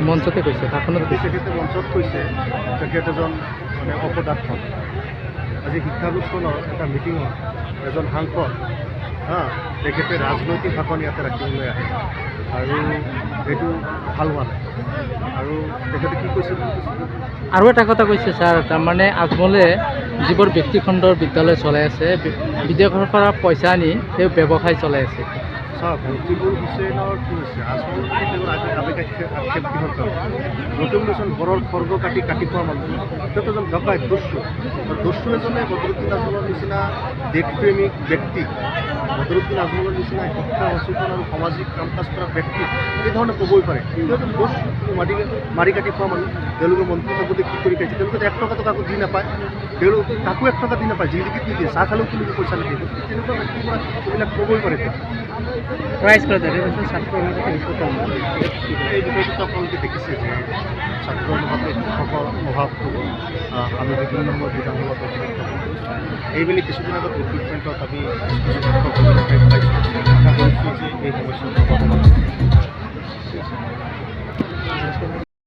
মঞ্চতে কৈছে ভাষণত কৈছে তেখেতে মঞ্চত কৈছে তেখেত এজন মানে অপদাৰ্থ। আজি শিক্ষানুষ্ঠানৰ এটা মিটিঙত এজন সাংসদ তেখেতে ৰাজনৈতিক ভাষণ ইয়াতে ৰাখিবলৈ আহে আৰু এইটো ভাল হোৱা নাই। আৰু তেখেতে কি কৈছে আৰু এটা কথা কৈছে ছাৰ, তাৰমানে আজমলে যিবোৰ ব্যক্তিখণ্ডৰ বিদ্যালয় চলাই আছে, বিদেশৰ পৰা পইচা আনি তেওঁ ব্যৱসায় চলাই আছে। চাওক, ৰকিবুল হুছেইনৰ কি হৈছে, আজমল বুলি তেওঁৰ আৱেগ আক্ষেপ কিহৰ কাৰণে? ৰকিবুল হুছেইন ঘৰৰ খৰ্গ কাটি খোৱা মানুহ, তেওঁতো এজন ডকাইত দস্যু। দস্যু এজনে বদৰুদ্দিন আজমলৰ নিচিনা দেশপ্ৰেমিক ব্যক্তি, বদৰুদ্দিন আজমলৰ নিচিনা শিক্ষা সচেতন আৰু সামাজিক কাম কাজ কৰা ব্যক্তি এই ধৰণে ক'বই পাৰে। তেওঁতো দস্যু, মাৰি কাটি খোৱা মানুহ। তেওঁলোকে মন্ত্ৰী থাকোঁতে কি কৰি খাইছে? তেওঁলোকে 1 টকা কাকো দি নাপায়, তেওঁলোকে কাকো 1 টকা দি নাপায়, জিন্দিগীত নিদিয়ে, চাহ খালেও তেওঁলোকে পইচা নিদিয়ে। গতিকে তেনেকুৱা ব্যক্তিৰ পৰা এইবিলাক ক'বই পাৰে। প্ৰাইজ কৰে ছাত্ৰ এই বিষয়টোতো আপোনালোকে দেখিছে যে ছাত্ৰৰ লগতে শিক্ষকৰ অভাৱটো আমি বিভিন্ন সময়ত বিধানসভাত এইবেলি কিছুদিন আগত ৰিক্ৰুটমেণ্টত আমি শিক্ষকসকলৰ ঠাইত পাইছোঁ। আশা কৰিছোঁ যে এই সমস্যাটো